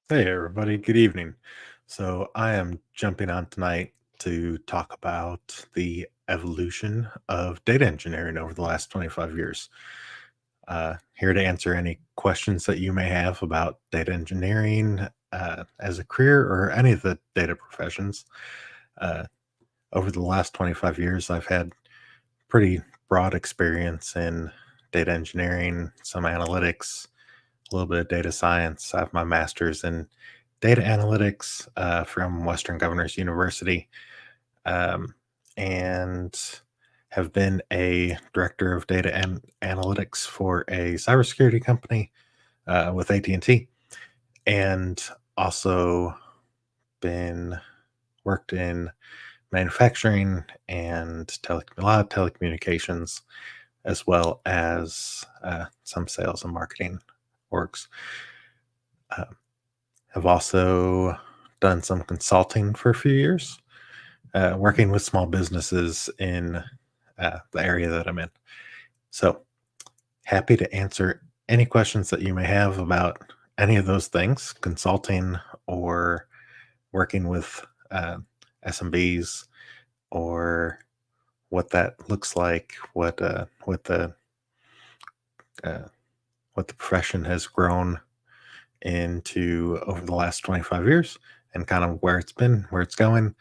Hey, everybody. Good evening. So, I am jumping on tonight to talk about the evolution of data engineering over the last 25 years. Here to answer any questions that you may have about data engineering as a career or any of the data professions. Uh, Over the last 25 years, I've had pretty broad experience in data engineering, some analytics, a little bit of data science. I have my master's in data analytics from Western Governors University, um, and have been a director of data and analytics for a cybersecurity company with AT&T, and also been worked in manufacturing and a lot of telecommunications, as well as some sales and marketing orgs. Uh, have also done some consulting for a few years, working with small businesses in the area that I'm in. So happy to answer any questions that you may have about any of those things, consulting or working with SMBs, or what that looks like, uh, what the profession has grown into over the last 25 years, and kind of where it's been, where it's going,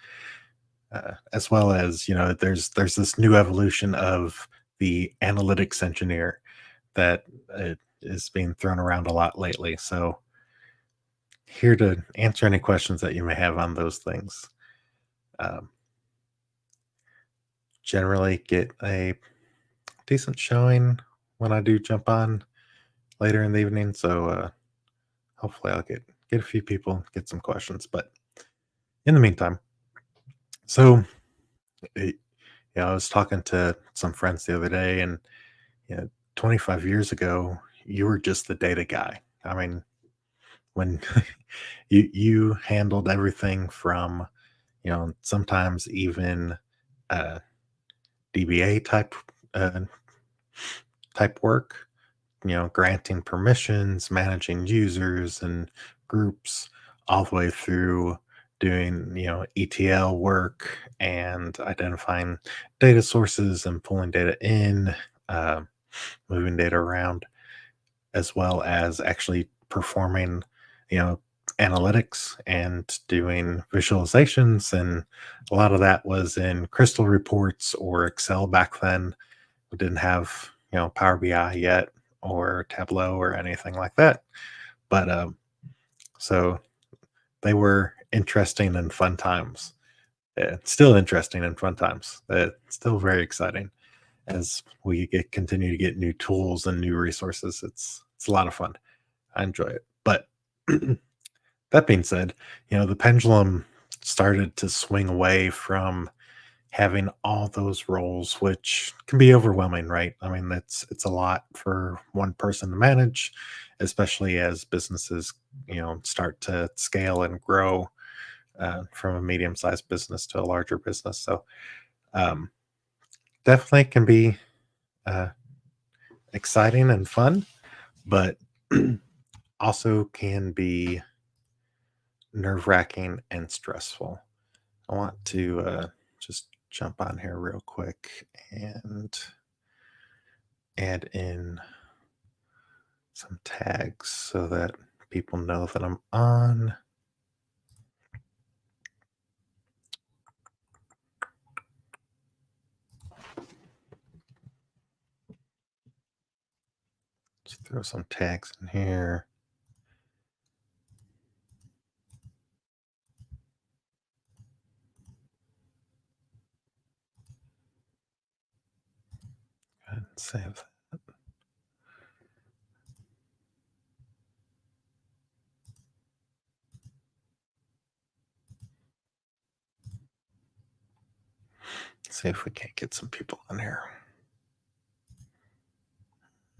as well as, there's this new evolution of the analytics engineer that is being thrown around a lot lately. So here to answer any questions that you may have on those things. Um, Generally get a decent showing when I do jump on later in the evening. So hopefully I'll get a few people, get some questions. But in the meantime, so it, I was talking to some friends the other day, and 25 years ago, you were just the data guy. I mean, when you handled everything from, sometimes even uh, DBA uh, type work, granting permissions, managing users and groups, all the way through doing, ETL work and identifying data sources and pulling data in, uh, moving data around, as well as actually performing, you know, analytics and doing visualizations. And a lot of that was in Crystal reports or Excel back then. We didn't have, Power BI yet, or Tableau or anything like that. But so they were interesting and fun times. Still interesting and fun times. Still very exciting as we continue to get new tools and new resources. It's a lot of fun. I enjoy it. But that being said, the pendulum started to swing away from having all those roles, which can be overwhelming, right? I mean, it's a lot for one person to manage, especially as businesses, start to scale and grow from a medium-sized business to a larger business. So um, definitely can be uh, exciting and fun, but also can be nerve-wracking and stressful. I want to just jump on here real quick and add in some tags so that people know that I'm on. Let's throw some tags in here. Go ahead and save that. See if we can't get some people on here.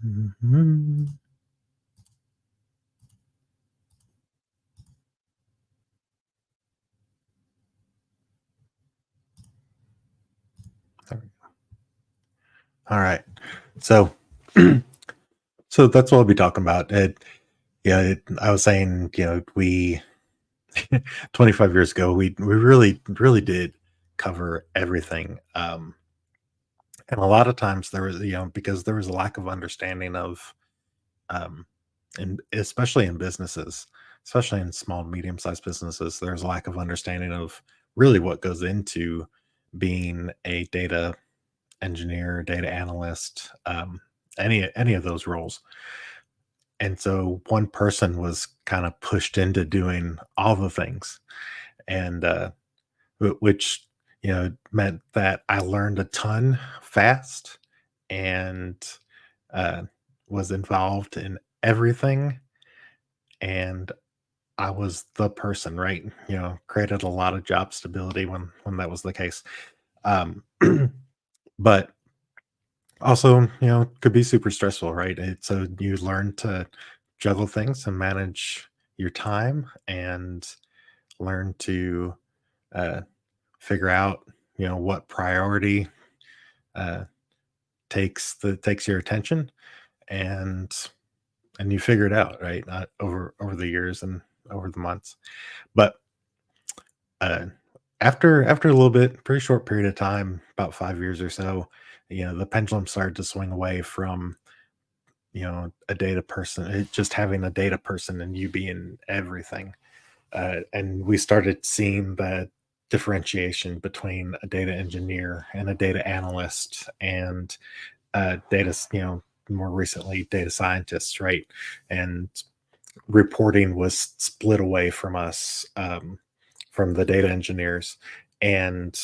Mhm. There we go. All right. So, so that's what I'll be talking about. Yeah, I was saying, 25 years ago, we really did cover everything. And a lot of times there was, because there was a lack of understanding of, um, and especially in businesses, especially in small, medium sized businesses, there's a lack of understanding of really what goes into being a data engineer, data analyst, any of those roles. And so one person was kind of pushed into doing all the things, and which meant that I learned a ton fast, and uh, was involved in everything, and I was the person, right? Created a lot of job stability when that was the case. Um, but also, could be super stressful, right? So you learn to juggle things and manage your time, and learn to uh, figure out, what priority uh, takes your attention, and you figure it out, right? Over the years and over the months. But uh, after a little bit, pretty short period of time, about 5 years or so, the pendulum started to swing away from a data person, just having a data person and you being everything. And we started seeing the differentiation between a data engineer and a data analyst, and data, more recently, data scientists, right? And reporting was split away from us, from the data engineers, and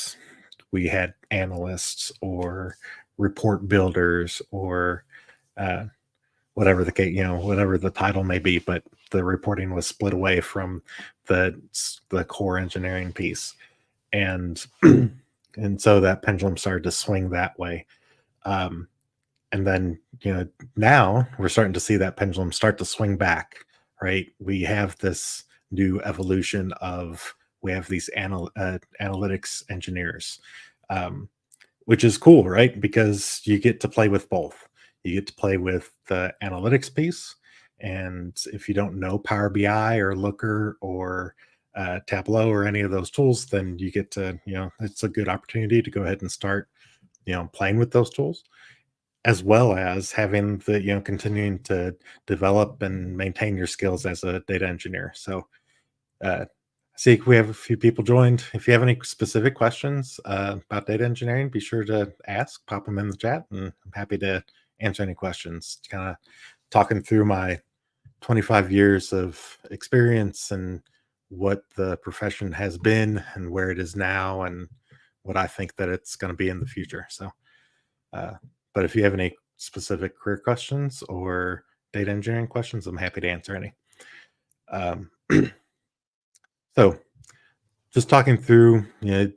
we had analysts or report builders or uh, whatever the case, whatever the title may be, but the reporting was split away from the core engineering piece, and and so that pendulum started to swing that way. Um, and then, now we're starting to see that pendulum start to swing back, right? We have this new evolution of, we have these analytics engineers, um, which is cool, right? Because you get to play with both. You get to play with the analytics piece. And if you don't know Power BI or Looker or Tableau or any of those tools, then you get to, it's a good opportunity to go ahead and start, playing with those tools, as well as having the, continuing to develop and maintain your skills as a data engineer. So, I see we have a few people joined. If you have any specific questions about data engineering, be sure to ask, pop them in the chat, and I'm happy to answer any questions. Kind of talking through my 25 years of experience and what the profession has been and where it is now and what I think that it's going to be in the future. So, uh, but if you have any specific career questions or data engineering questions, I'm happy to answer any. Um, so, just talking through, I've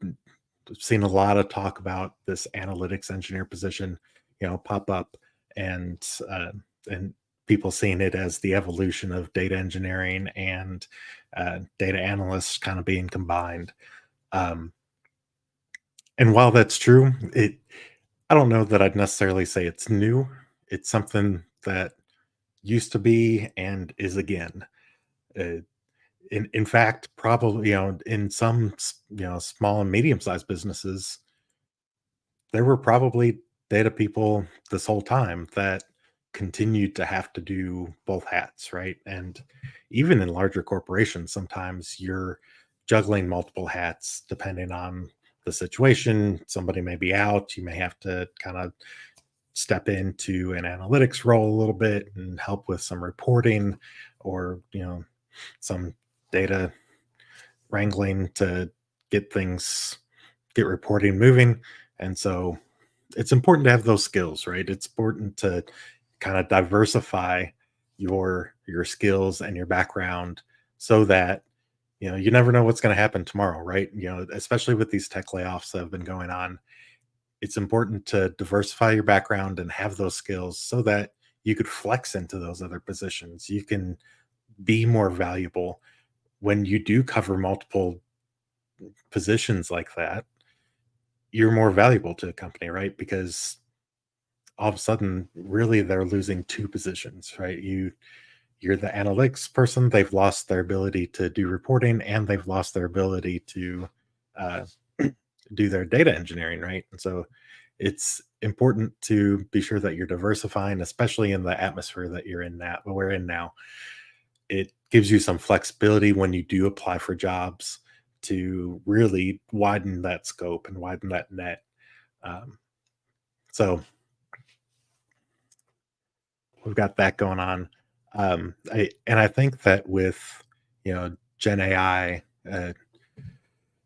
seen a lot of talk about this analytics engineer position, pop up, and uh, and people seeing it as the evolution of data engineering and data analysts kind of being combined. Um, and while that's true, I don't know that I'd necessarily say it's new. It's something that used to be and is again. Uh, in fact, probably, in some small and medium sized businesses, there were probably data people this whole time that continued to have to do both hats, right? And even in larger corporations, sometimes you're juggling multiple hats depending on the situation. Somebody may be out, you may have to kind of step into an analytics role a little bit and help with some reporting, or some data wrangling to get things, get reporting moving. And so it's important to have those skills, right? It's important to kind of diversify your skills and your background, so that you never know what's going to happen tomorrow, right? Especially with these tech layoffs that have been going on, it's important to diversify your background and have those skills so that you could flex into those other positions. You can be more valuable when you do cover multiple positions like that. You're more valuable to a company, right? Because all of a sudden, really, they're losing two positions, right? you're the analytics person, they've lost their ability to do reporting and they've lost their ability to uh, do their data engineering, right? And so it's important to be sure that you're diversifying, especially in the atmosphere that you're in now, we're in now. It gives you some flexibility when you do apply for jobs to really widen that scope and widen that net. Um, so we've got that going on. I think that with Gen AI,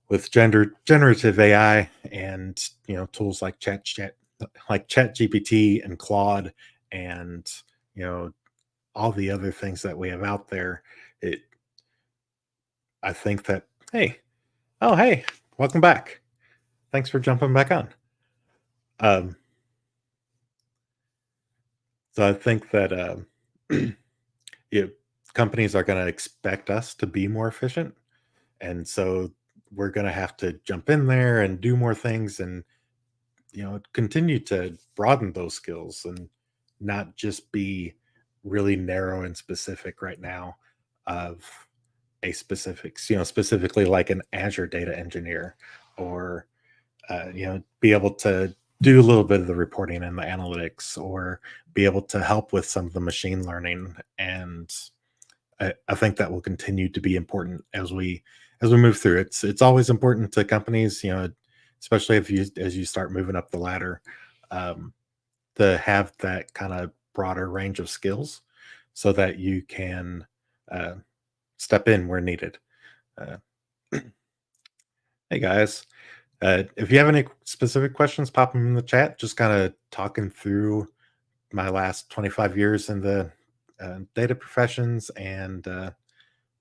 with generative AI, and tools like Chat GPT and Claude, and you know all the other things that we have out there, it I think that, hey, oh hey, welcome back. Thanks for jumping back on. Um, so I think that yeah, companies are going to expect us to be more efficient, and so we're going to have to jump in there and do more things, and continue to broaden those skills and not just be really narrow and specific right now of a specifics, specifically like an Azure data engineer, or be able to do a little bit of the reporting and the analytics, or be able to help with some of the machine learning. And I think that will continue to be important as we move through. It's always important to companies, especially if you as you start moving up the ladder, um, to have that kind of broader range of skills, so that you can uh, step in where needed. Uh, hey guys, if you have any specific questions, pop them in the chat. Just kind of talking through my last 25 years in the data professions, and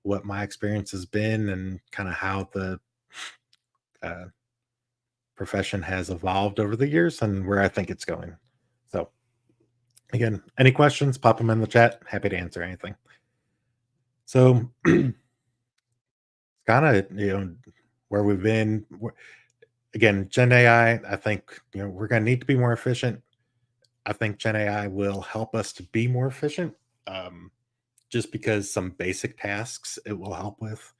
what my experience has been, and kind of how the uh, profession has evolved over the years and where I think it's going. So, again, any questions, pop them in the chat. Happy to answer anything. So, kind of, where we've been. Again, Gen AI, I think, we're going to need to be more efficient. I think Gen AI will help us to be more efficient, um, just because some basic tasks it will help with.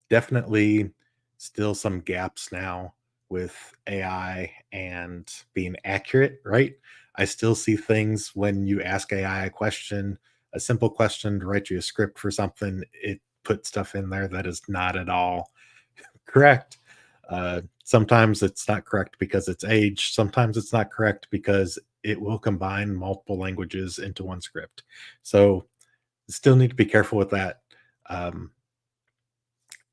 Definitely still some gaps now with AI and being accurate, right? I still see things when you ask AI a question, a simple question to write you a script for something, it puts stuff in there that is not at all correct. Sometimes it's not correct because it's age. Sometimes it's not correct because it will combine multiple languages into one script. So still need to be careful with that. Um,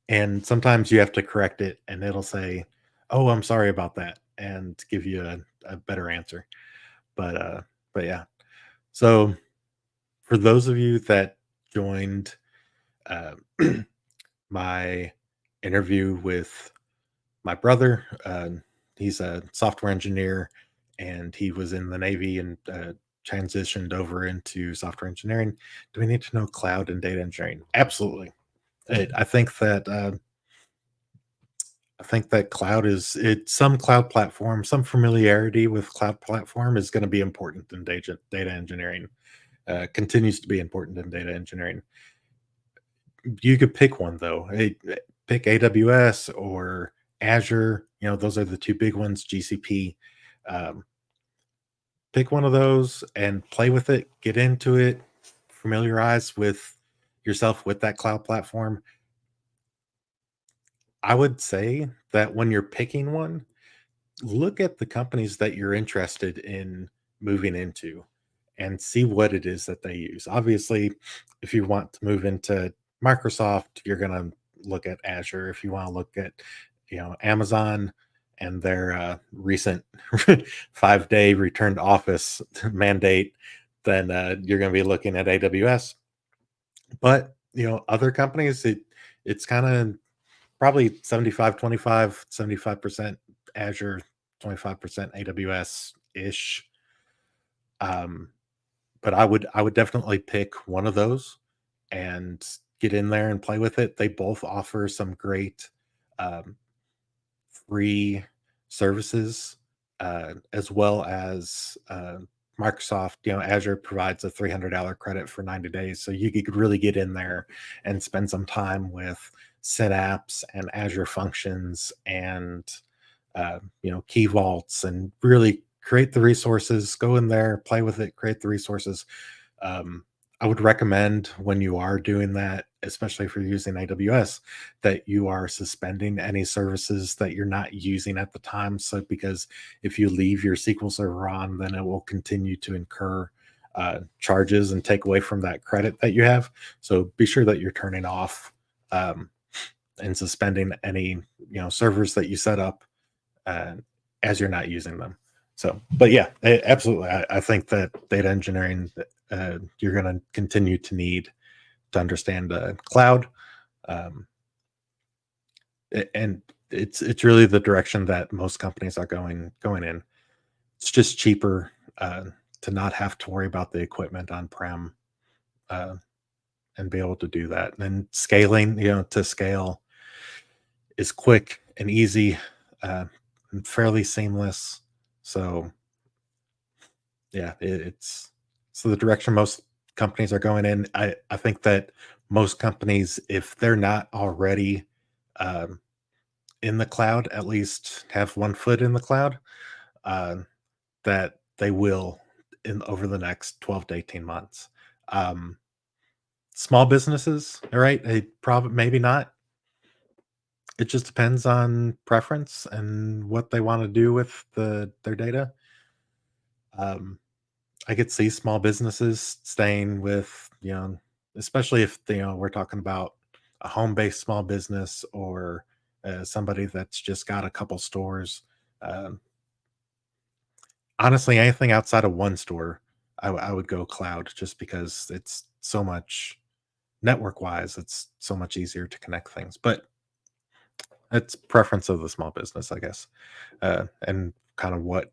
and sometimes you have to correct it and it'll say, "Oh, I'm sorry about that," and give you a better answer. But yeah. So for those of you that joined uh, my interview with my brother, he's a software engineer and he was in the Navy and transitioned over into software engineering. Do we need to know cloud and data engineering? Absolutely. I think that cloud is some cloud platform, some familiarity with cloud platform is going to be important in data engineering. Continues to be important in data engineering. You could pick one though. Pick AWS or Azure. Those are the two big ones. GCP. Um, Pick one of those and play with it. Get into it. Familiarize with yourself with that cloud platform. I would say that when you're picking one, look at the companies that you're interested in moving into and see what it is that they use. Obviously, if you want to move into Microsoft, you're going to look at Azure. If you want to look at, Amazon and their recent 5-day return to office mandate, then you're going to be looking at AWS. But, other companies, it's kind of probably 75% Azure, 25% AWS ish. Um, but I would definitely pick one of those and get in there and play with it. They both offer some great um, free services, as well as Microsoft, Azure provides a $300 credit for 90 days. So you could really get in there and spend some time with Synapse and Azure Functions and key vaults and really create the resources, go in there, play with it, create the resources. um, I would recommend when you are doing that, especially if you're using AWS, that you are suspending any services that you're not using at the time. So, because if you leave your SQL Server on, then it will continue to incur charges and take away from that credit that you have. So, be sure that you're turning off um, and suspending any servers that you set up uh, as you're not using them. So, but yeah, absolutely. I think that data engineering, you're going to continue to need to understand cloud, um, and it's really the direction that most companies are going in. It's just cheaper to not have to worry about the equipment on prem uh, and be able to do that. And then scaling, to scale is quick and easy, and fairly seamless. So yeah, it's the direction most companies are going in. I think that most companies, if they're not already um, in the cloud, at least have one foot in the cloud, uh, that they will in over the next 12 to 18 months. Um, Small businesses, all right, they probably maybe not. It just depends on preference and what they want to do with their data. Um, I could see small businesses staying with, especially if we're talking about a home-based small business or somebody that's just got a couple stores. Um, Honestly, anything outside of one store, I would go cloud just because it's so much network-wise. It's so much easier to connect things. But it's preference of the small business, I guess, and kind of what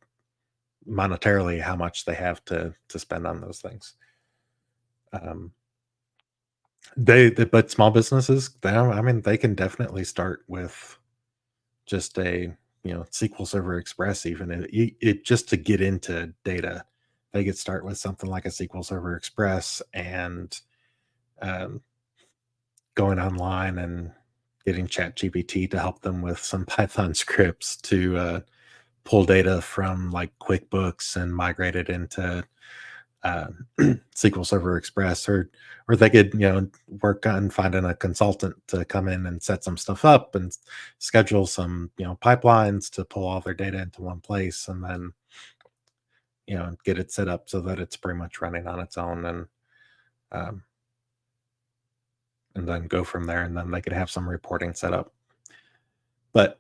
monetarily how much they have to spend on those things. Um, but small businesses, I mean, they can definitely start with just a, SQL Server Express even, it just to get into data. They could start with something like a SQL Server Express and, um, going online and getting ChatGPT to help them with some Python scripts to, pull data from, like, QuickBooks and migrate it into uh, SQL Server Express, or they could work on finding a consultant to come in and set some stuff up and schedule some pipelines to pull all their data into one place, and then get it set up so that it's pretty much running on its own, um, and then go from there, and then they could have some reporting set up. But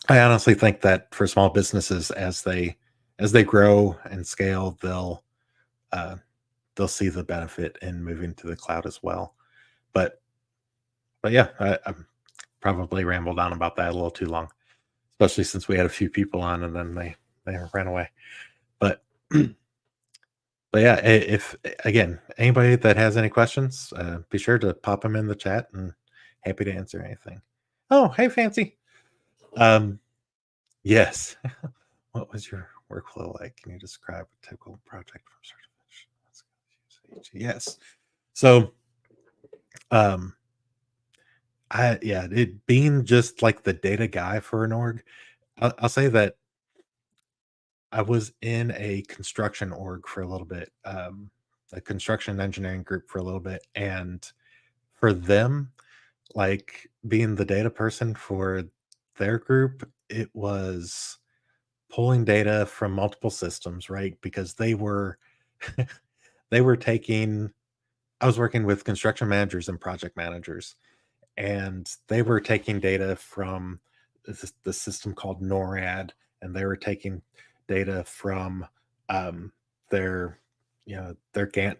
I honestly think that for small businesses, as they grow and scale, uh, they'll see the benefit in moving to the cloud as well. But yeah, I'm probably rambled on about that a little too long, especially since we had a few people on and then they ran away. But but yeah, if again anybody that has any questions, be sure to pop them in the chat and happy to answer anything. Oh, hey, Fancy. Um, yes. What was your workflow like? Can you describe a typical project from start to finish? Yes. So, um, yeah, it being just like the data guy for an org, I'll say that I was in a construction org for a little bit, a construction engineering group for a little bit, and for them, like being the data person for their group, it was pulling data from multiple systems, right? Because they were they were taking I was working with construction managers and project managers, and they were taking data from the system called NORAD, and they were taking data from um, their, their Gantt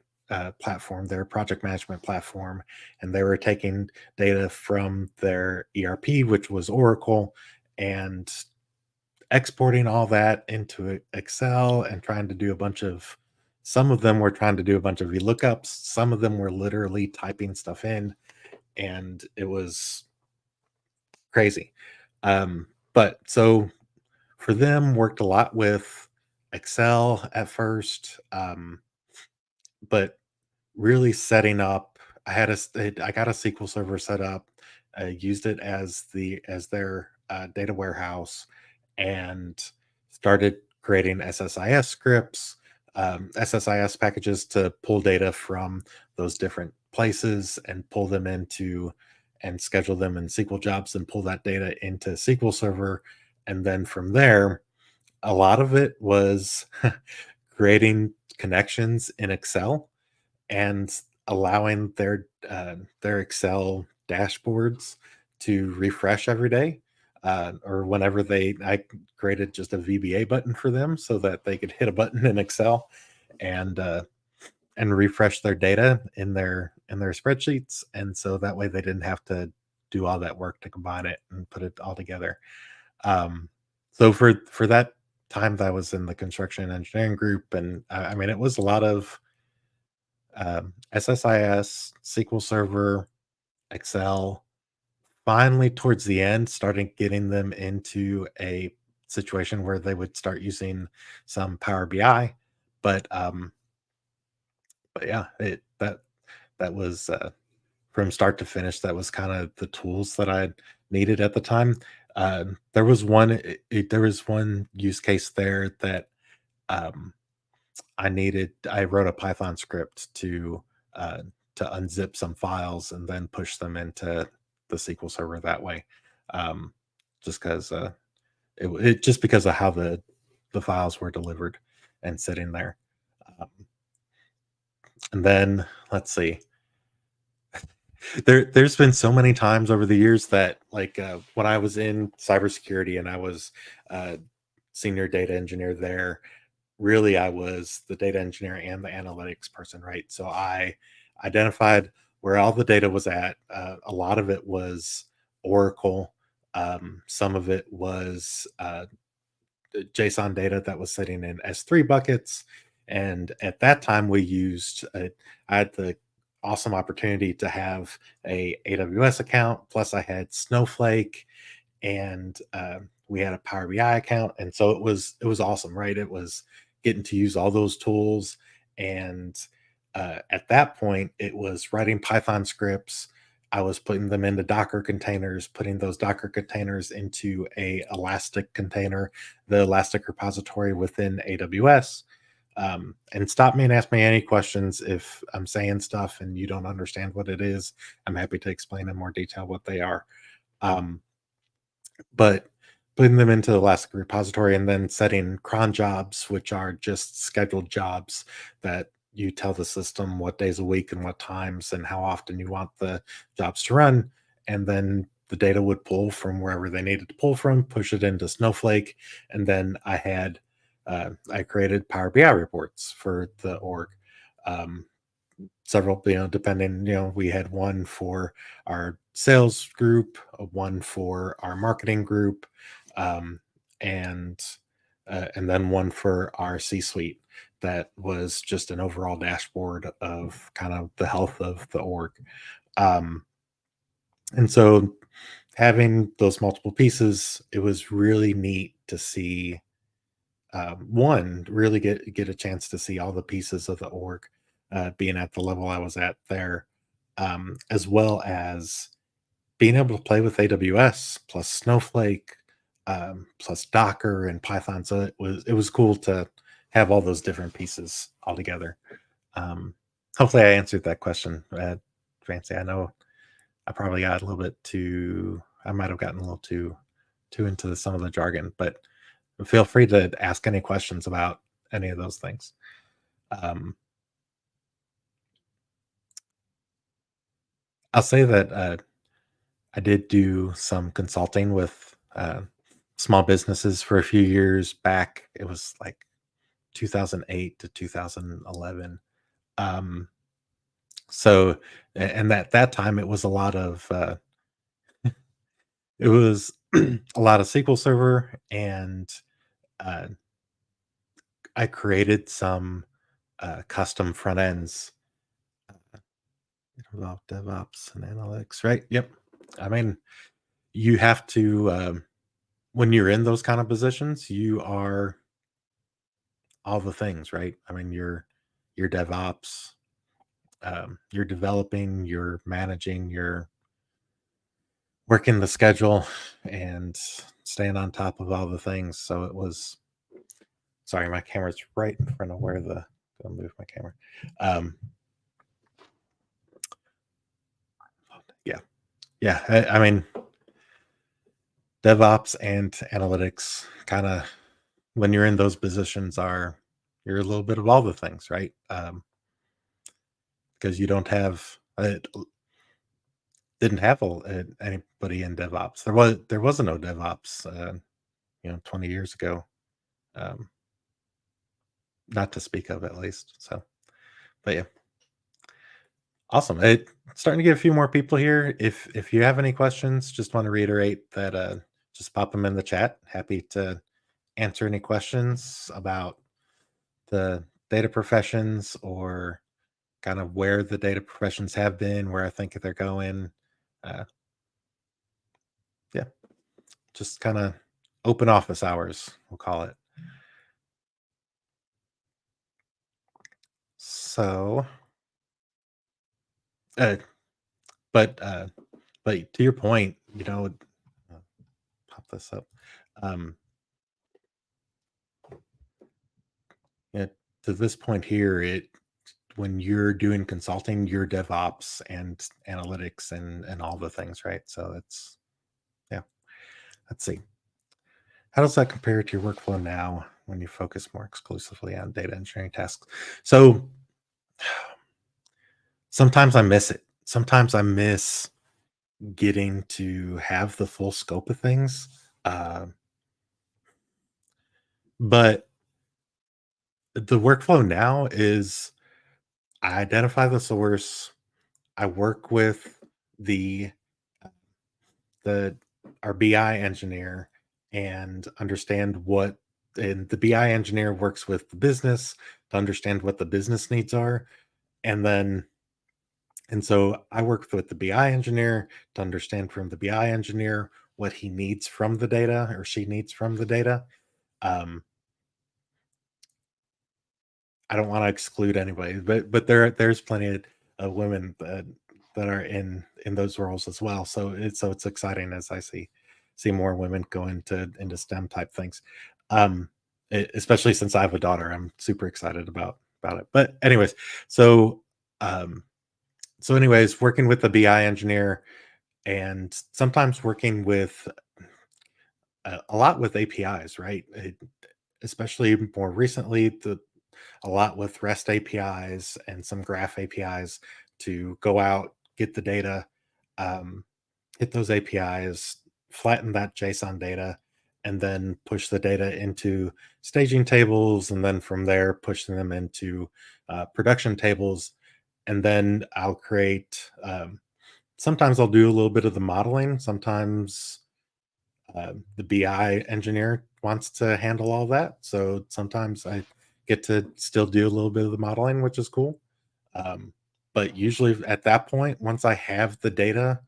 platform, their project management platform, and they were taking data from their ERP, which was Oracle, and exporting all that into Excel and trying to do a bunch of. Some of them were trying to do a bunch of VLOOKUPs. Some of them were literally typing stuff in, and it was crazy. But so for them, worked a lot with Excel at first, but really setting up. I got a SQL server set up. I used it as their data warehouse, and started creating SSIS scripts, SSIS packages to pull data from those different places and pull them into and schedule them in SQL jobs and pull that data into SQL Server. And then from there, a lot of it was creating connections in Excel and allowing their Excel dashboards to refresh every day, or whenever I created just a VBA button for them so that they could hit a button in Excel and refresh their data in their spreadsheets, and so that way they didn't have to do all that work to combine it and put it all together. Um, so for that time that I was in the construction and engineering group, and I mean, it was a lot of SSIS, SQL Server, Excel. Finally, towards the end, started getting them into a situation where they would start using some Power BI. But yeah, that was from start to finish. That was kind of the tools that I needed at the time. There was one use case there that um, I wrote a Python script uh, to unzip some files and then push them into the SQL Server that way. Um, just because just because of how the files were delivered and sitting there. Um, and then let's see. There's been so many times over the years that like when I was in cybersecurity and I was uh, senior data engineer there, really I was the data engineer and the analytics person, right? So I identified where all the data was at. A lot of it was Oracle. Some of it was JSON data that was sitting in S3 buckets. And at that time, I had the awesome opportunity to have a AWS account. Plus, I had Snowflake, and we had a Power BI account, and so it was awesome, right? It was getting to use all those tools, and at that point, it was writing Python scripts. I was putting them into Docker containers, putting those Docker containers into a Elastic container, the Elastic repository within AWS. And stop me and ask me any questions if I'm saying stuff and you don't understand what it is. I'm happy to explain in more detail what they are. Um, but putting them into the Elastic repository and then setting cron jobs, which are just scheduled jobs that you tell the system what days a week and what times and how often you want the jobs to run. And then the data would pull from wherever they needed to pull from, push it into Snowflake. And then I created Power BI reports for the org. Um, Several, depending, we had one for our sales group, one for our marketing group, um, and and then one for our C-suite. That was just an overall dashboard of kind of the health of the org. Um, and so having those multiple pieces, it was really neat to see one really get a chance to see all the pieces of the org, being at the level I was at there, as well as being able to play with AWS plus Snowflake, plus Docker and Python. So it was cool to have all those different pieces all together. Um, Hopefully, I answered that question, Fancy. I know I probably got a little bit too. I might have gotten a little too into some of the jargon, but feel free to ask any questions about any of those things. Um, I'll say that I did do some consulting with small businesses for a few years back. It was like 2008 to 2011. Um, and that time it was a lot of it was a lot of SQL Server, and uh, I created some custom front ends about DevOps and analytics, right? Yep. I mean, you have to when you're in those kind of positions, you are all the things, right? I mean, you're DevOps, you're developing, you're managing, you're working the schedule and staying on top of all the things. So it was sorry, my camera's right in front of where the I'll move my camera. Um, yeah, yeah. I mean, DevOps and analytics kind of when you're in those positions are you're a little bit of all the things, right? Because you don't have didn't have anybody in DevOps. There wasn't no DevOps, 20 years ago, um, not to speak of at least. So, but yeah, awesome. Starting to get a few more people here. If you have any questions, just want to reiterate that just pop them in the chat. Happy to answer any questions about the data professions or kind of where the data professions have been, where I think they're going. Uh, yeah, just kind of open office hours, we'll call it. So, uh, but to your point, pop this up. Um, yeah, to this point here, it when you're doing consulting, you're DevOps and analytics and all the things, right? So that's yeah. Let's see. How does that compare to your workflow now when you focus more exclusively on data engineering tasks? So sometimes I miss it. Sometimes I miss getting to have the full scope of things. Uh, but the workflow now is I identify the source, I work with the the our BI engineer and understand what and the BI engineer works with the business to understand what the business needs are. And then and so I work with the BI engineer to understand from the BI engineer what he needs from the data or she needs from the data. Um, I don't want to exclude anybody, but there's plenty of women that are in those roles as well. So it's exciting as I see more women go into STEM type things. Um, Especially since I have a daughter, I'm super excited about it. But anyways, so um, working with the BI engineer and sometimes working with a lot with APIs, right? Especially more recently, a lot with REST APIs and some Graph APIs to go out, get the data, um, hit those APIs, flatten that JSON data, and then push the data into staging tables, and then from there pushing them into production tables, and then I'll create. Sometimes I'll do a little bit of the modeling. Sometimes the BI engineer wants to handle all that. So sometimes I get to still do a little bit of the modeling, which is cool. Um, but usually at that point, once I have the data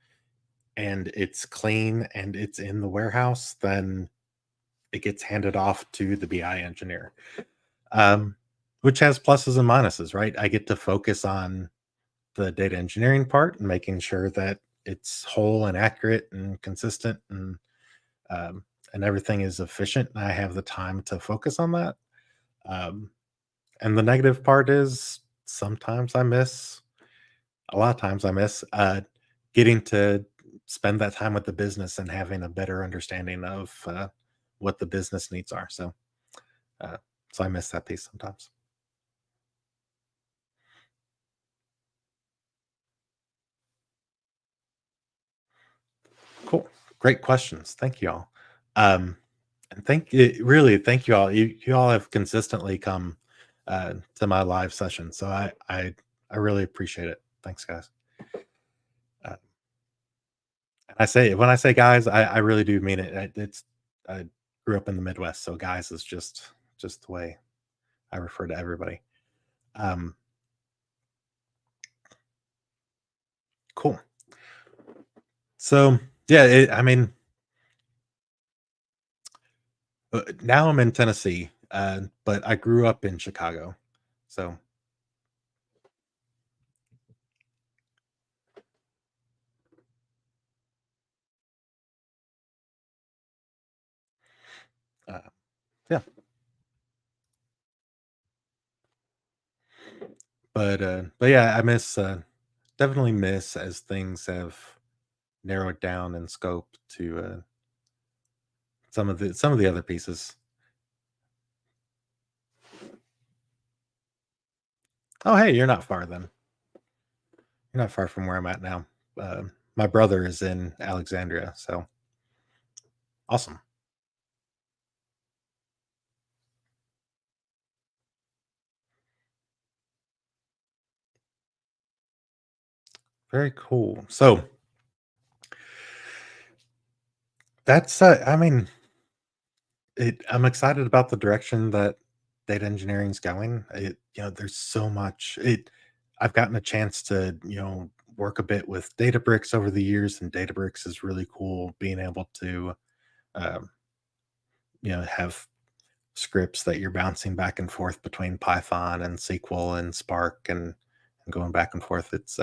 and it's clean and it's in the warehouse, then it gets handed off to the BI engineer, um, which has pluses and minuses, right? I get to focus on the data engineering part and making sure that it's whole and accurate and consistent um, and everything is efficient. And I have the time to focus on that. Um, and the negative part is sometimes I miss, a lot of times I miss getting to spend that time with the business and having a better understanding of what the business needs are. Uh, so I miss that piece sometimes. Cool. Great questions. Thank you all. Um, and thank you all. You all have consistently come to my live session. So I really appreciate it. Thanks, guys. Uh, and when I say guys, I really do mean it. I grew up in the Midwest, so guys is just the way I refer to everybody. Um, cool. So yeah, I mean, now I'm in Tennessee. but I grew up in Chicago, so uh, yeah. But yeah, I miss definitely miss as things have narrowed down in scope to some of the other pieces. Oh, hey, you're not far then. You're not far from where I'm at now. My brother is in Alexandria, so awesome. Very cool. So that's I mean, I'm excited about the direction that data engineering is going. There's so much. I've gotten a chance to, work a bit with Databricks over the years, and Databricks is really cool. Being able to, um, have scripts that you're bouncing back and forth between Python and SQL and Spark and going back and forth. It's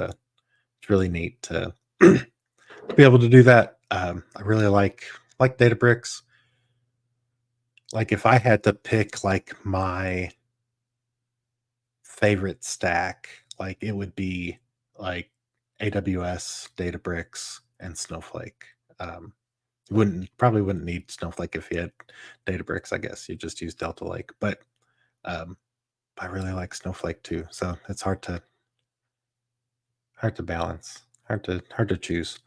really neat to be able to do that. I really like Databricks. Like if I had to pick like my favorite stack, like it would be like AWS, Databricks, and Snowflake. Um, you wouldn't need Snowflake if you had Databricks. I guess you just use Delta Lake, but um, I really like Snowflake too. So it's hard to balance, hard to choose.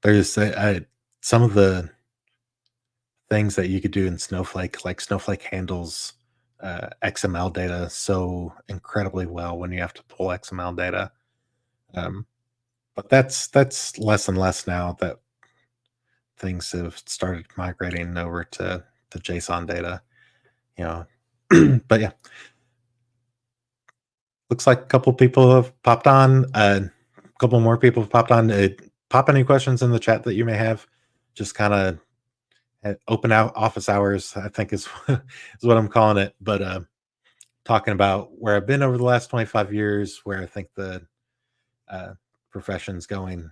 There's some of the things that you could do in Snowflake, like Snowflake handles XML data so incredibly well when you have to pull XML data. Um, but that's less and less now that things have started migrating over to JSON data. You know, but yeah, looks like a couple people have popped on. A couple more people have popped on. Pop any questions in the chat that you may have. Just kind of open out office hours, I think is is what I'm calling it. But talking about where I've been over the last 25 years, where I think the uh, profession's going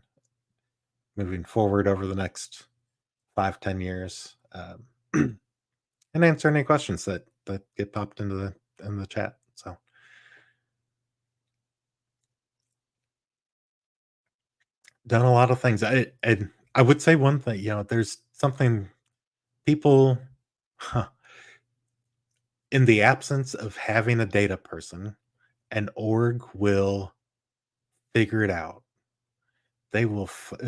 moving forward over the next 5-10 years, and answer any questions that get popped into the chat. So done a lot of things. I would say one thing. There's something people in the absence of having a data person, an org will figure it out.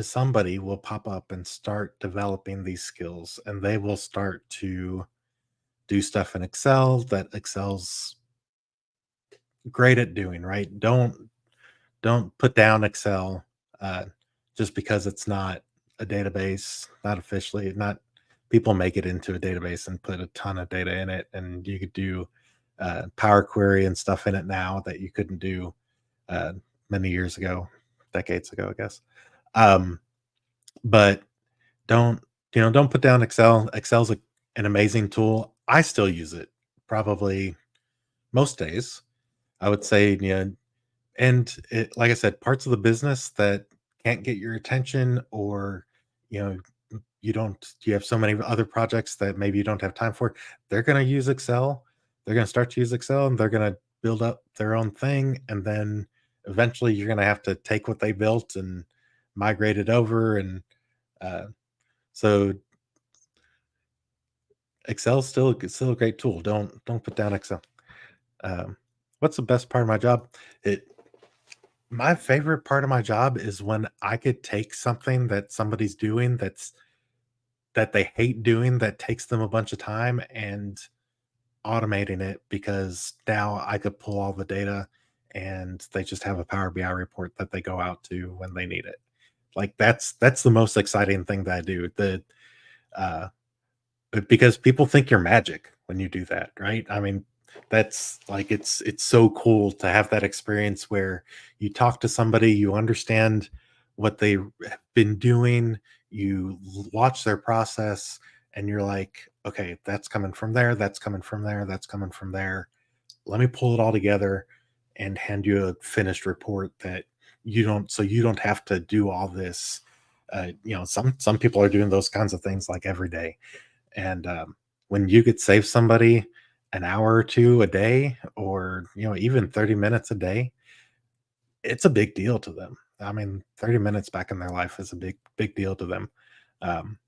Somebody will pop up and start developing these skills, and they will start to do stuff in Excel that Excel's great at doing, right? Don't put down Excel uh, just because it's not a database, not officially, not people make it into a database and put a ton of data in it, and you could do Power Query and stuff in it now that you couldn't do uh, many years ago, decades ago, I guess. Um, but don't don't put down Excel. Excel's an amazing tool. I still use it probably most days. I would say, and like I said, parts of the business that can't get your attention, or you know, you have so many other projects that maybe you don't have time for. They're going to use Excel. They're going to start to use Excel, and they're going to build up their own thing, and then eventually you're going to have to take what they built and migrate it over. And uh, so Excel's still a great tool. Don't put down Excel. Um, what's the best part of my job? It My favorite part of my job is when I could take something that somebody's doing that they hate doing, that takes them a bunch of time, and automating it, because now I could pull all the data and they just have a Power BI report that they go out to when they need it. Like that's the most exciting thing that I do. Uh because people think you're magic when you do that, right? I mean, that's like it's so cool to have that experience where you talk to somebody, you understand what they have been doing, you watch their process, and you're like, okay, that's coming from there, that's coming from there, that's coming from there. Let me pull it all together and hand you a finished report that you don't have to do all this. Some people are doing those kinds of things like every day, and when you could save somebody an hour or two a day, or even 30 minutes a day, it's a big deal to them. I mean, 30 minutes back in their life is a big deal to them. Um,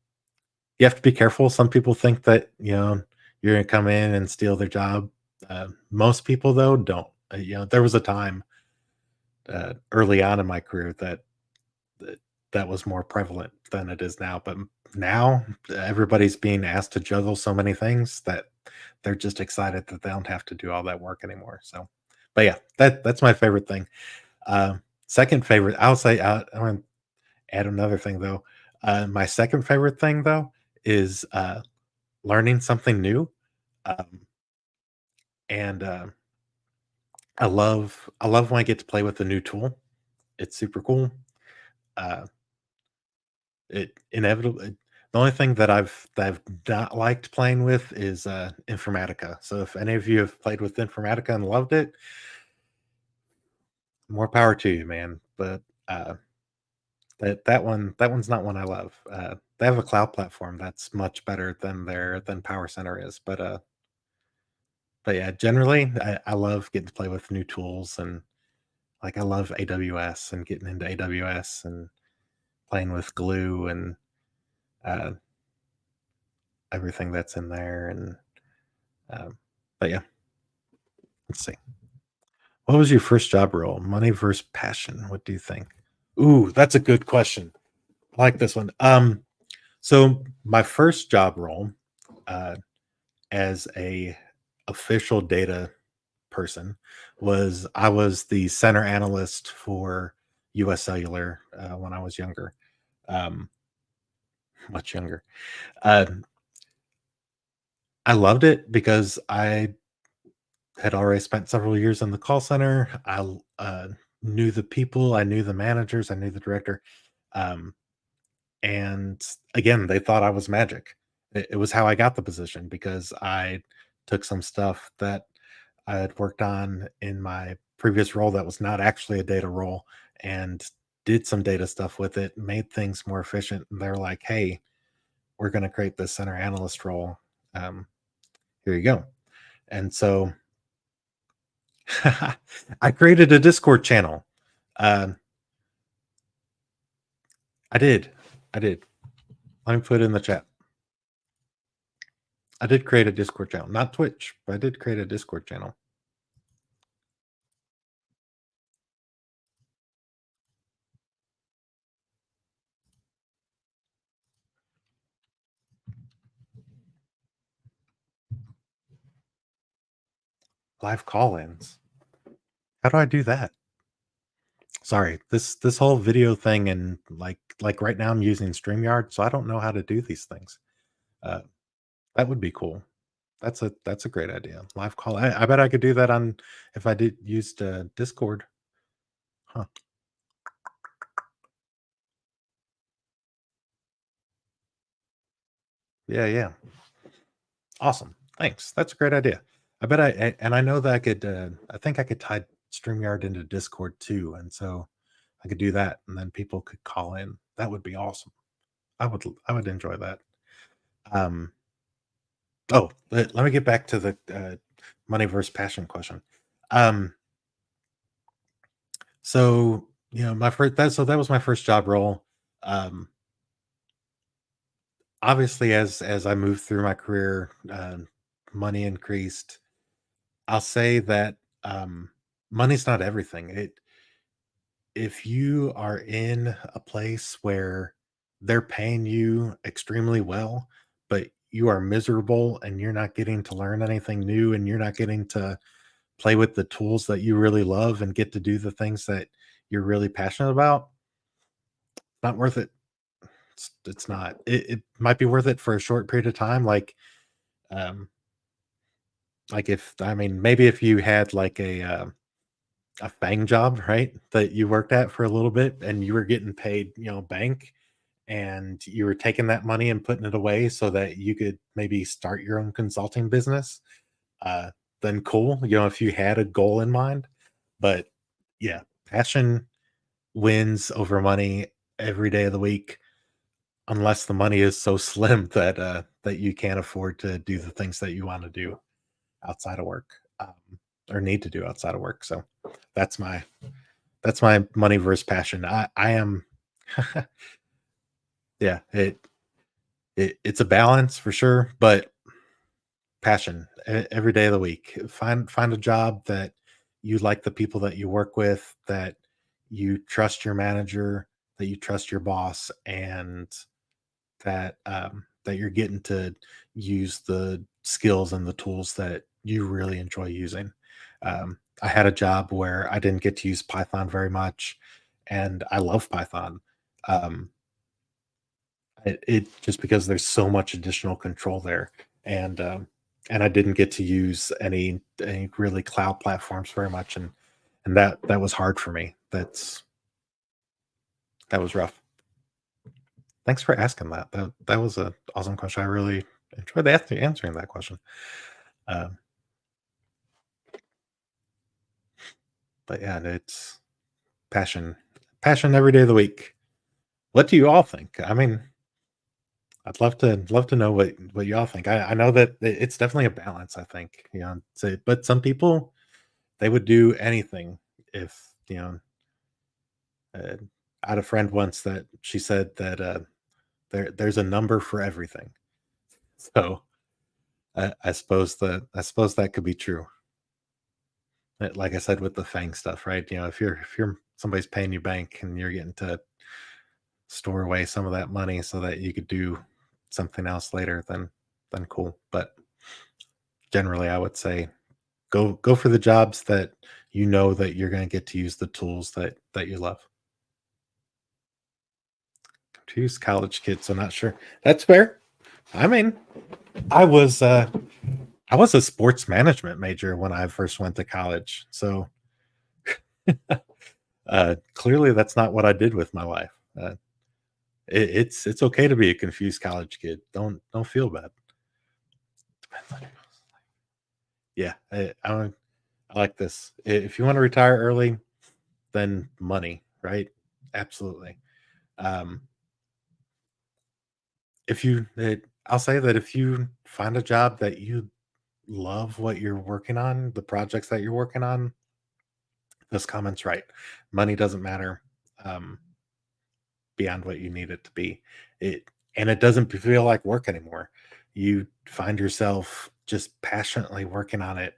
you have to be careful. Some people think that, you're gonna come in and steal their job. Most people, though, don't. There was a time, early on in my career that that was more prevalent than it is now, but now everybody's being asked to juggle so many things that they're just excited that they don't have to do all that work anymore, so but yeah, that's my favorite thing. Second favorite, I'll say, I wanna add another thing, though. My second favorite thing, though, is, learning something new, um, and, I love when I get to play with a new tool. It's super cool. Uh, it inevitably the only thing that I've not liked playing with is, Informatica. So if any of you have played with Informatica and loved it, more power to you, man. But, that one's not one I love. They have a cloud platform that's much better than Power Center is, but yeah, generally, I love getting to play with new tools, and, like, I love AWS and getting into AWS and playing with Glue and, uh, everything that's in there, and, um, but yeah, let's see. What was your first job role? Money versus passion, what do you think? Ooh, that's a good question. I like this one. So my first job role, uh, as a official data person, was I was the center analyst for US Cellular, when I was younger, um, much younger. Uh, I loved it because I had already spent several years in the call center. Knew the people, I knew the managers, I knew the director, um, and again, they thought I was magic. It was how I got the position because I took some stuff that I had worked on in my previous role that was not actually a data role, and did some data stuff with it, made things more efficient. And they're like, "Hey, we're going to create this center analyst role. Um, Here you go." And so I created a Discord channel. Um, I did. I did. Let me put it in the chat. I did create a Discord channel, not Twitch, but I did create a Discord channel. Live call-ins. How do I do that? Sorry, this whole video thing, and like right now I'm using StreamYard, so I don't know how to do these things. Uh, that would be cool. That's a great idea. Live call. I bet I could do that on if I did used Discord. Huh. Yeah, yeah. Awesome. Thanks. That's a great idea. And I know that I could. I think I could tie StreamYard into Discord too, and so I could do that, and then people could call in. That would be awesome. I would enjoy that. Um, Oh, let me get back to the, money versus passion question. Um, my first that was my first job role. Um, Obviously, as I moved through my career, money increased. I'll say that, money's not everything. If you are in a place where they're paying you extremely well, but you are miserable and you're not getting to learn anything new, and you're not getting to play with the tools that you really love and get to do the things that you're really passionate about, not worth it. It's not. It might be worth it for a short period of time, um, if I mean, maybe if you had like a FANG job, right, that you worked at for a little bit and you were getting paid, bank, and you were taking that money and putting it away so that you could maybe start your own consulting business, uh, then cool, if you had a goal in mind. But yeah, passion wins over money every day of the week, unless the money is so slim that you can't afford to do the things that you want to do outside of work, or need to do outside of work. So that's my that's my money versus passion. I am yeah, it's a balance for sure, but passion every day of the week. Find a job that you like the people that you work with, that you trust your manager, that you trust your boss, and that you're getting to use the skills and the tools that you really enjoy using. I had a job where I didn't get to use Python very much, and I love Python. Um, it just because there's so much additional control there, and and I didn't get to use any really cloud platforms very much, and that was hard for me. That was rough. Thanks for asking that. That was a awesome question. I really enjoyed answering that question. Um, but yeah, it's passion, passion every day of the week. What do you all think? I mean, I'd love to know what y'all think. I know that it's definitely a balance. I think but some people, they would do anything if Uh, I had a friend once that she said that there's a number for everything. So I suppose that could be true. Like I said with the Fang stuff, right? If you're somebody's paying you bank and you're getting to store away some of that money so that you could do something else later, then cool. But generally, I would say go for the jobs that you know that you're going to get to use the tools that you love. Confused college kids, I'm not sure. That's fair. I mean, I was uh I was a sports management major when I first went to college. So clearly that's not what I did with my life. It's okay to be a confused college kid. Don't feel bad. Depends on your Yeah, I like this. If you want to retire early, then money, right? Absolutely. Um, if you, I'll say that if you find a job that you love what you're working on, the projects that you're working on, this comment's right. Money doesn't matter beyond what you need it to be. It and it doesn't feel like work anymore. You find yourself just passionately working on it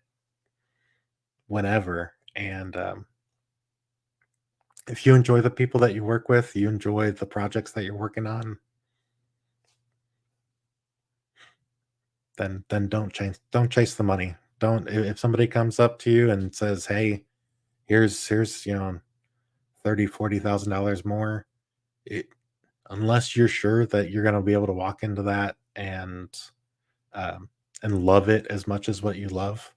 whenever. And if you enjoy the people that you work with, you enjoy the projects that you're working on, then don't chase the money. Don't if somebody comes up to you and says, "Hey, here's 30, $40,000 more," it unless you're sure that you're going to be able to walk into that um, and love it as much as what you love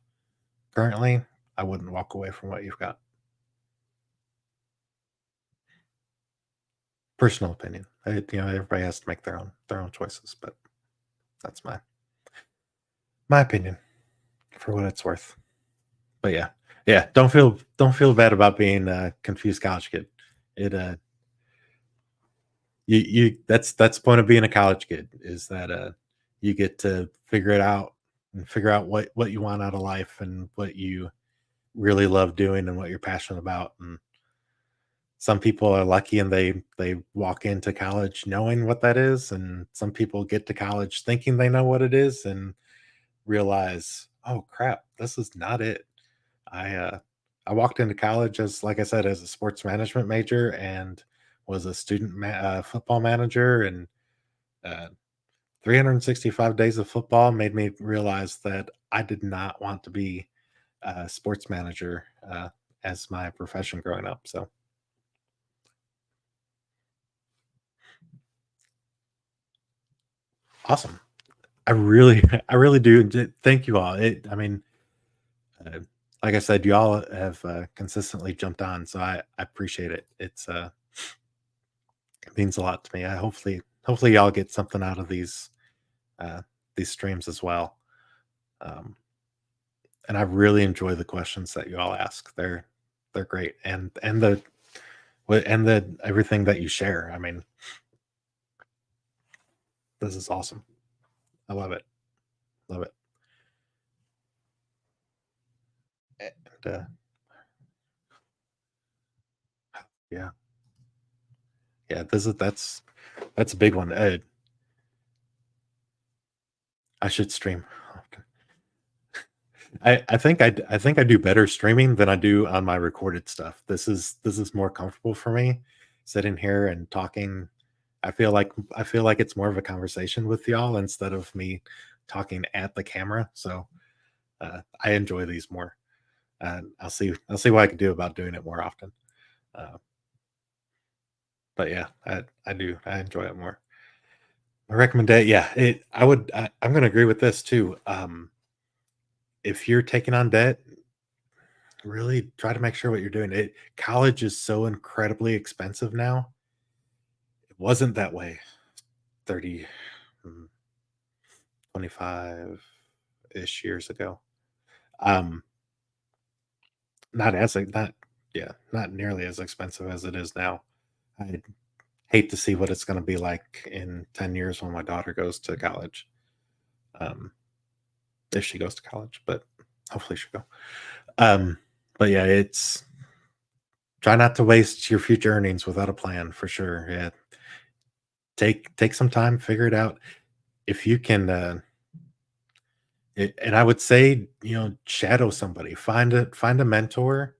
currently, I wouldn't walk away from what you've got. Personal opinion. Everybody has to make their own choices, but that's my opinion for what it's worth. But yeah, yeah. Don't feel bad about being a confused college kid. It you that's the point of being a college kid, is that you get to figure it out and figure out what you want out of life and what you really love doing and what you're passionate about. And some people are lucky and they walk into college knowing what that is, and some people get to college thinking they know what it is and realize, oh crap, this is not it. I uh i walked into college as, like I said, as a sports management major, and was a football manager, and uh 365 days of football made me realize that I did not want to be a sports manager as my profession growing up. So awesome. I really, I really do. Thank you all. I mean, uh, like I said, you all have consistently jumped on, so I appreciate it. It means a lot to me. I hopefully y'all get something out of uh, these streams as well. Um, and I really enjoy the questions that you all ask. They're great, and the everything that you share. I mean, this is awesome. I love it. Love it. And yeah, yeah. That's a big one. I should stream. I think I do better streaming than I do on my recorded stuff. This is more comfortable for me, sitting here and talking. I feel like it's more of a conversation with y'all instead of me talking at the camera. So I enjoy these more. I'll see what I can do about doing it more often. Uh, but yeah, I enjoy it more. My recommendation, yeah, I'm going to agree with this too. If you're taking on debt, really try to make sure what you're doing. College is so incredibly expensive now. It wasn't that way 30, 25-ish years ago. Um, not yeah, not nearly as expensive as it is now. I hate to see what it's going to be like in 10 years when my daughter goes to college. Um, if she goes to college, but hopefully she'll go. Um, but yeah, it's try not to waste your future earnings without a plan for sure. Yeah, take some time, figure it out. If you can, and I would say, shadow somebody, find a mentor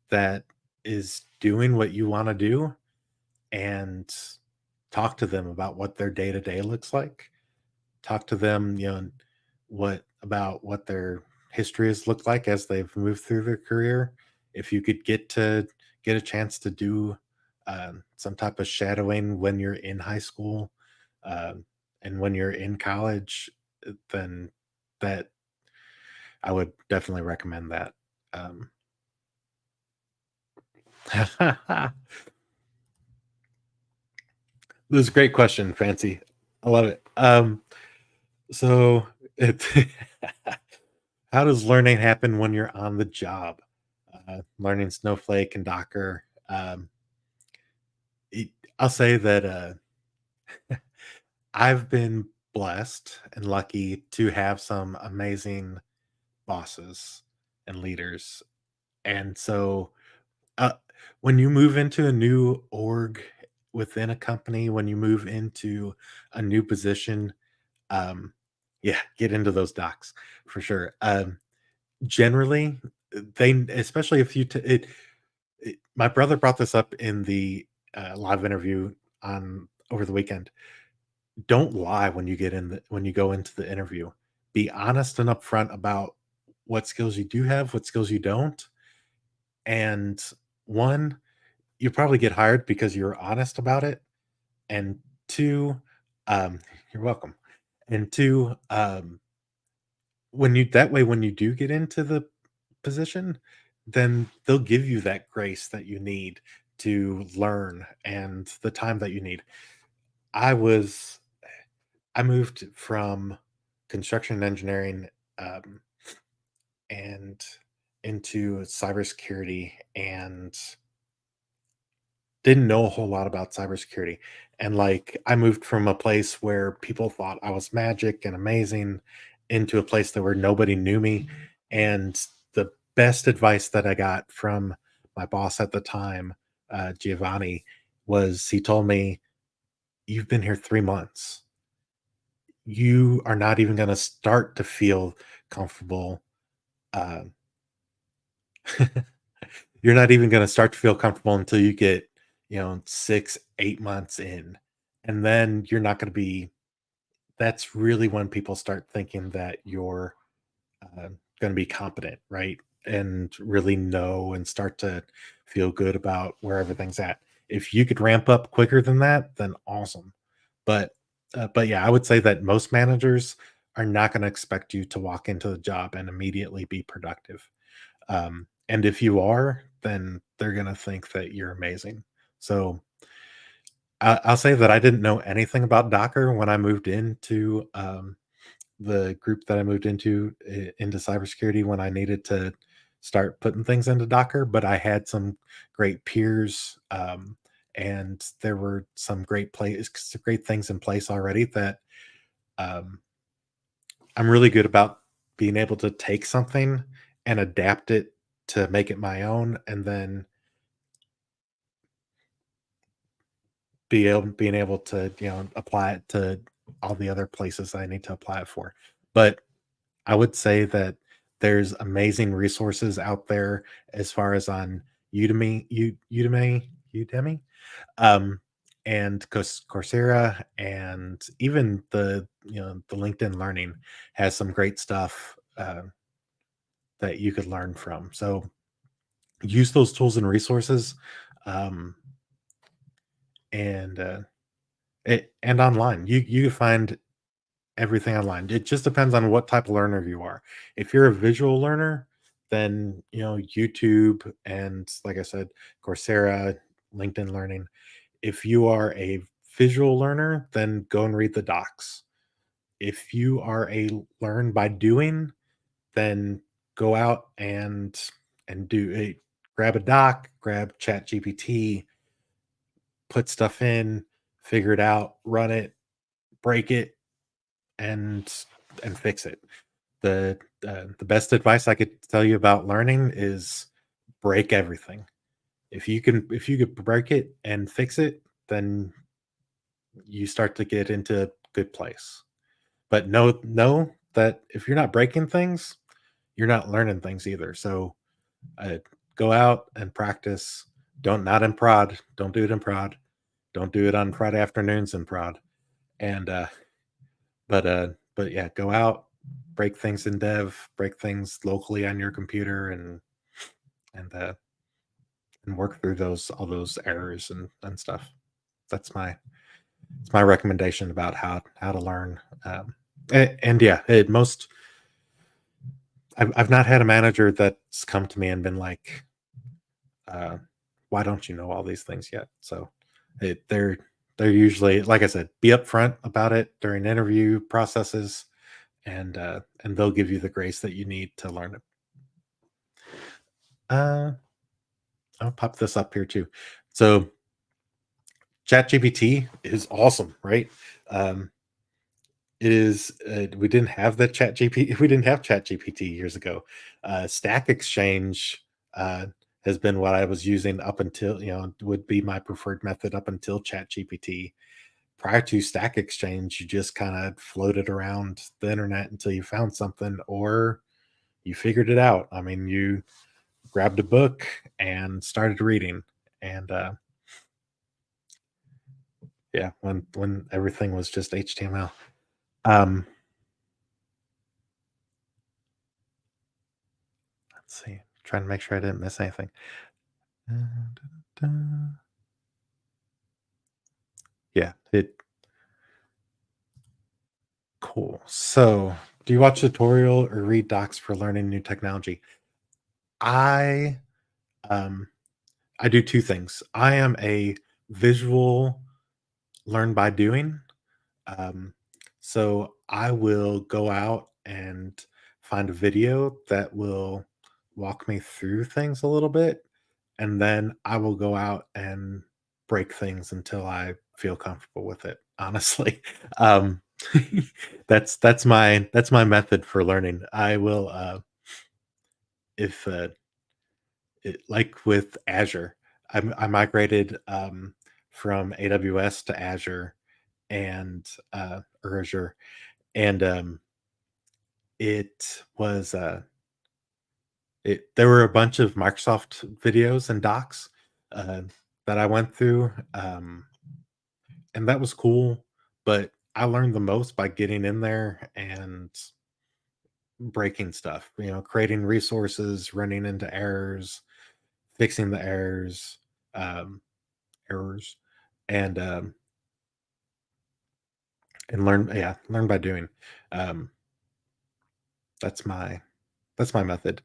that is doing what you want to do, and talk to them about what their day to day looks like. Talk to them, what their history has looked like as they've moved through their career. If you could get a chance to do some type of shadowing when you're in high school, and when you're in college, then that I would definitely recommend that. This is a great question, Fancy. I love it. So it how does learning happen when you're on the job? Learning Snowflake and Docker. It, I'll say that I've been blessed and lucky to have some amazing bosses and leaders. And so uh, when you move into a new org within a company, when you move into a new position, um, yeah, get into those docs for sure. Generally, they especially if you my brother brought this up in the live interview on over the weekend. Don't lie when you go into the interview. Be honest and upfront about what skills you do have, what skills you don't, and one, you probably get hired because you're honest about it, and two, um, you're welcome, and two, when you do get into the position, then they'll give you that grace that you need to learn and the time that you need. I was I moved from construction engineering, um, and into cybersecurity, and didn't know a whole lot about cybersecurity. And like I moved from a place where people thought I was magic and amazing into a place that where nobody knew me. And the best advice that I got from my boss at the time, Giovanni, was he told me, "You've been here 3 months. You are not even going to start to feel comfortable. Uh, you're not even going to start to feel comfortable until you get, 6, 8 months in. And then you're not going to be, that's really when people start thinking that you're going to be competent, right? And really know and start to feel good about where everything's at. If you could ramp up quicker than that, then awesome. But yeah, I would say that most managers are not going to expect you to walk into the job and immediately be productive. And if you are, then they're going to think that you're amazing. So I'll say that I didn't know anything about Docker when I moved into, the group that I moved into cybersecurity when I needed to start putting things into Docker, but I had some great peers, and there were some great things in place already that, um, I'm really good about being able to take something and adapt it to make it my own, and then being able to, apply it to all the other places I need to apply it for. But I would say that there's amazing resources out there as far as on Udemy, um, and Coursera, and even the LinkedIn Learning has some great stuff that you could learn from. So use those tools and resources, um, and and online. You can find everything online. It just depends on what type of learner you are. If you're a visual learner, then YouTube and, like I said, Coursera, LinkedIn Learning. If you are a visual learner, then go and read the docs. If you are a learn by doing, then go out and do a grab a doc, grab Chat GPT, put stuff in, figure it out, run it, break it, and fix it. The best advice I could tell you about learning is break everything. If you could break it and fix it, then you start to get into a good place. But know that if you're not breaking things, you're not learning things either. So uh, go out and practice. Not in prod. Don't do it in prod. Don't do it on Friday afternoons in prod. And but yeah, go out, break things in dev, break things locally on your computer, and uh, and work through those all those errors and stuff. That's my it's my recommendation about how to learn. And yeah, I've not had a manager that's come to me and been like, uh, "Why don't you know all these things yet?" So they're usually, like I said, be upfront about it during interview processes, and they'll give you the grace that you need to learn it. Uh, I'll pop this up here too. So ChatGPT is awesome, right? Um, it is. We didn't have the ChatGPT. We didn't have ChatGPT years ago. Stack Exchange has been what I was using up until would be my preferred method up until ChatGPT. Prior to Stack Exchange, you just kind of floated around the internet until you found something or you figured it out. I mean, you grabbed a book and started reading, and yeah, when everything was just HTML. Um, let's see, trying to make sure I didn't miss anything. Yeah, it cool. So, do you watch tutorial or read docs for learning new technology? I um I do two things. I am a visual learn by doing. Um, so I will go out and find a video that will walk me through things a little bit, and then I will go out and break things until I feel comfortable with it. Honestly, um, that's my method for learning. I will if like with Azure, I migrated from AWS to Azure and or Azure, and it was there were a bunch of Microsoft videos and docs uh, that I went through, and that was cool. But I learned the most by getting in there and breaking stuff. Creating resources, running into errors, fixing the um, errors, and learn by doing. Um, that's my that's my method.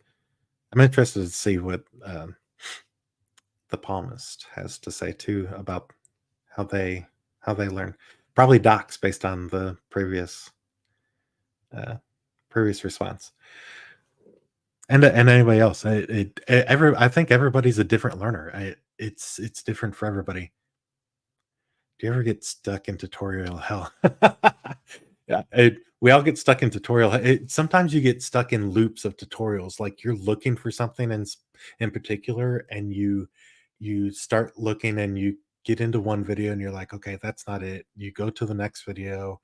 I'm interested to see what the palmist has to say too about how they learn. Probably docs based on the uh, previous response. And anybody else. I think everybody's a different learner. It's different for everybody. Do you ever get stuck in tutorial hell? Yeah, we all get stuck in sometimes you get stuck in loops of tutorials, like, you're looking for something in particular, and you start looking, and you get into one video, and you're like, "Okay, that's not it." You go to the next video,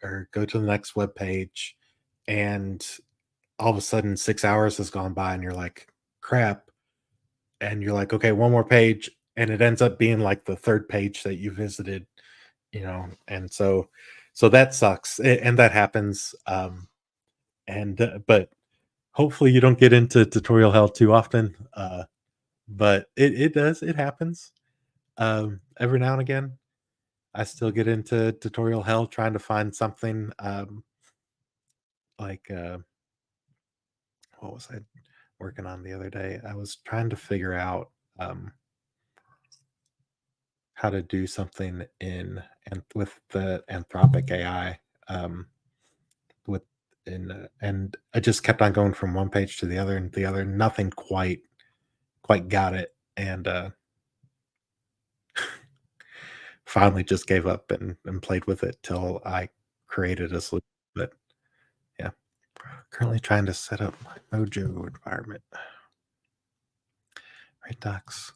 or go to the next web page, and all of a sudden 6 hours has gone by, and you're like, "Crap," and you're like, "Okay, one more page," and it ends up being, like, the 3rd page that you visited, and so that sucks, and that happens, but hopefully you don't get into tutorial hell too often, but it happens, every now and again. I still get into tutorial hell trying to find something, like, what was I working on the other day? I was trying to figure out, how to do something in and with the Anthropic AI, with and I just kept on going from one page to the other and the other. Nothing quite got it, and finally just gave up and played with it till I created a solution. But yeah, currently trying to set up my Mojo environment. Right, docs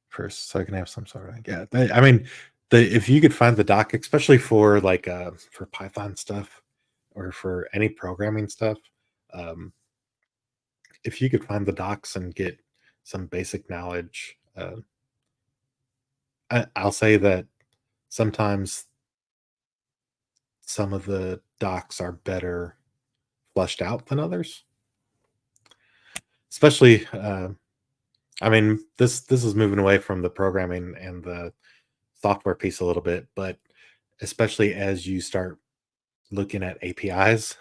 first, so I can have some sort of, yeah. I mean, the if you could find the doc, especially for like for Python stuff or for any programming stuff, um, if you could find the docs and get some basic knowledge, I'll say that sometimes some of the docs are better fleshed out than others. Especially, I mean, this is moving away from the programming and the software piece a little bit, but especially as you start looking at APIs,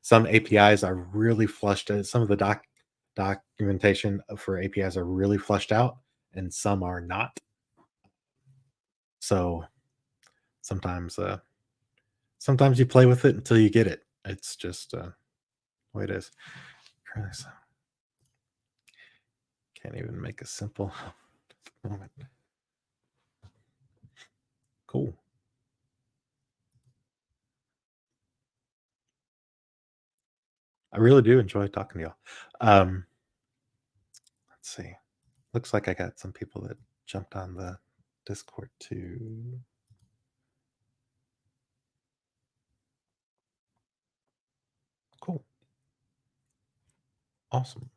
some APIs are really flushed out. Some of the documentation for APIs are really flushed out, and some are not. So sometimes, sometimes you play with it until you get it. It's just the way it is. Christ, can't even make a simple moment. Cool. I really do enjoy talking to y'all. Let's see. Looks like I got some people that jumped on the Discord too. Cool. Awesome.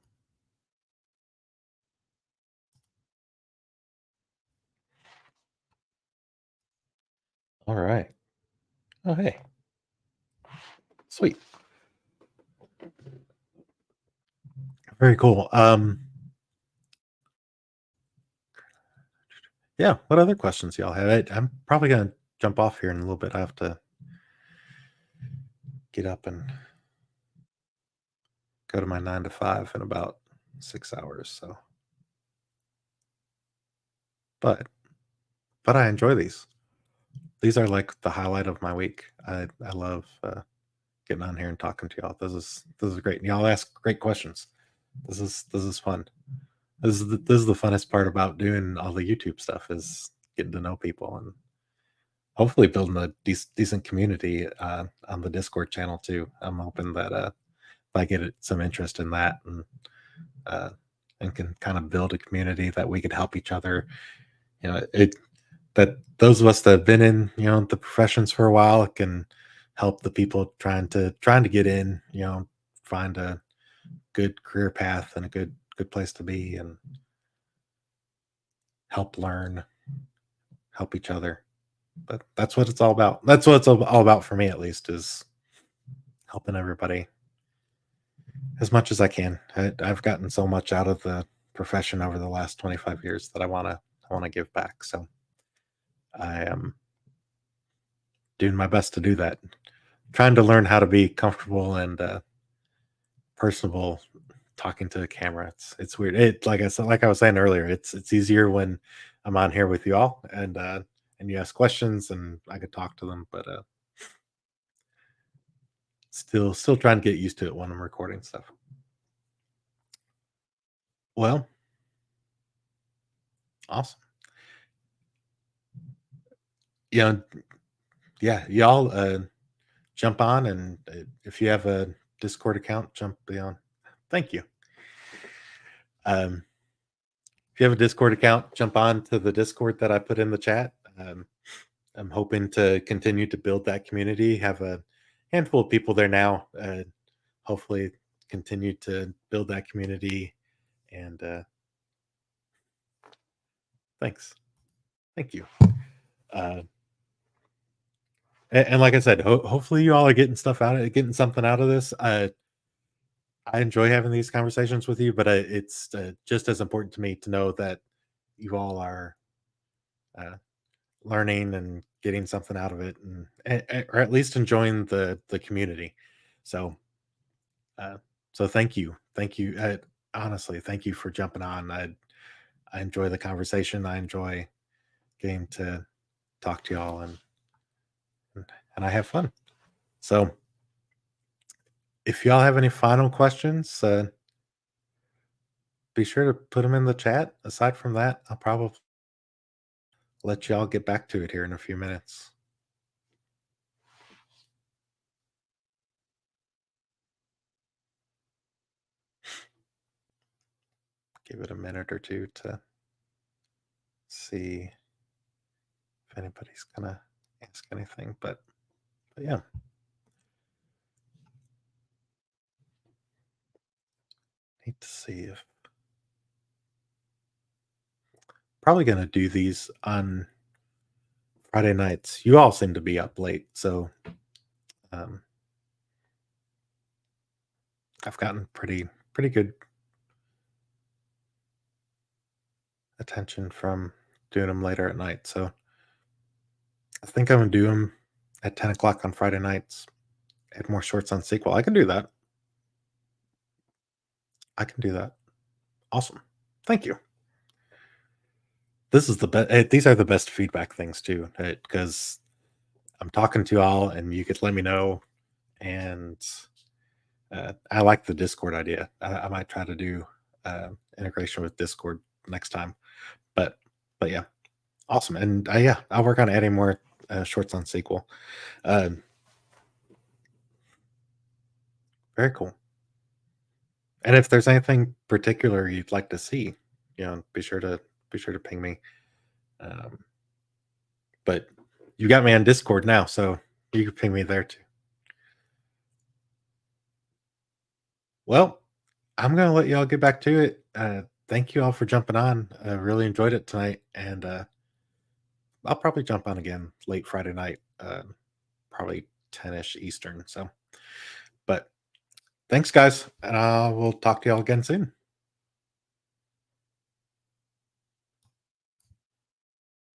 All right. Oh, hey. Sweet. Very cool. Yeah. What other questions y'all have? I'm probably gonna jump off here in a little bit. I have to get up and go to my 9 to 5 in about 6 hours. So, but I enjoy these. These are like the highlight of my week. I love getting on here and talking to y'all. This is great. And y'all ask great questions. This is fun. This is the funnest part about doing all the YouTube stuff is getting to know people and hopefully building a decent community on the Discord channel too. I'm hoping that if I get some interest in that uh, and can kind of build a community that we could help each other. It that those of us that have been in the professions for a while can help the people trying to get in. Find a good career path and a good place to be and help learn, help each other. But that's what it's all about. That's what it's all about for me, at least, is helping everybody as much as I can. I've gotten so much out of the profession over the last 25 years that I want to give back. So I am doing my best to do that. Trying to learn how to be comfortable and personable talking to a camera. It's weird. Like I was saying earlier, it's easier when I'm on here with you all, and you ask questions, and I could talk to them. But still trying to get used to it when I'm recording stuff. Well, awesome. Yeah, yeah. Y'all jump on, and if you have a Discord account, jump on. Thank you. Um, if you have a Discord account, jump on to the Discord that I put in the chat. I'm hoping to continue to build that community. Have a handful of people there now. Hopefully, continue to build that community. And thanks, thank you. Uh, and like I said, hopefully you all are getting stuff out of getting something out of this. I enjoy having these conversations with you, but it's just as important to me to know that you all are uh, learning and getting something out of it, or at least enjoying the community. So, uh, so thank you. Honestly, thank you for jumping on. I enjoy the conversation. I enjoy getting to talk to y'all, and I have fun. So, if y'all have any final questions, be sure to put them in the chat. Aside from that, I'll probably let y'all get back to it here in a few minutes. Give it a minute or two to see if anybody's gonna ask anything. But yeah, need to see if probably gonna do these on Friday nights. You all seem to be up late, so um, I've gotten pretty good attention from doing them later at night. So I think I'm gonna do them at 10 o'clock on Friday nights. Add more shorts on sequel. I can do that. I can do that. Awesome. Thank you. This is the best. These are the best feedback things too, because I'm talking to y'all, and you could let me know. And I like the Discord idea. I might try to do integration with Discord next time. But but yeah, awesome. And yeah, I'll work on adding more shorts on SQL. Um, very cool. And if there's anything particular you'd like to see, be sure to ping me. Um, but you got me on Discord now, so you can ping me there too. Well, I'm gonna let y'all get back to it. Thank you all for jumping on. I really enjoyed it tonight, and I'll probably jump on again late Friday night, probably 10ish Eastern. So, but thanks, guys, and I will talk to y'all again soon.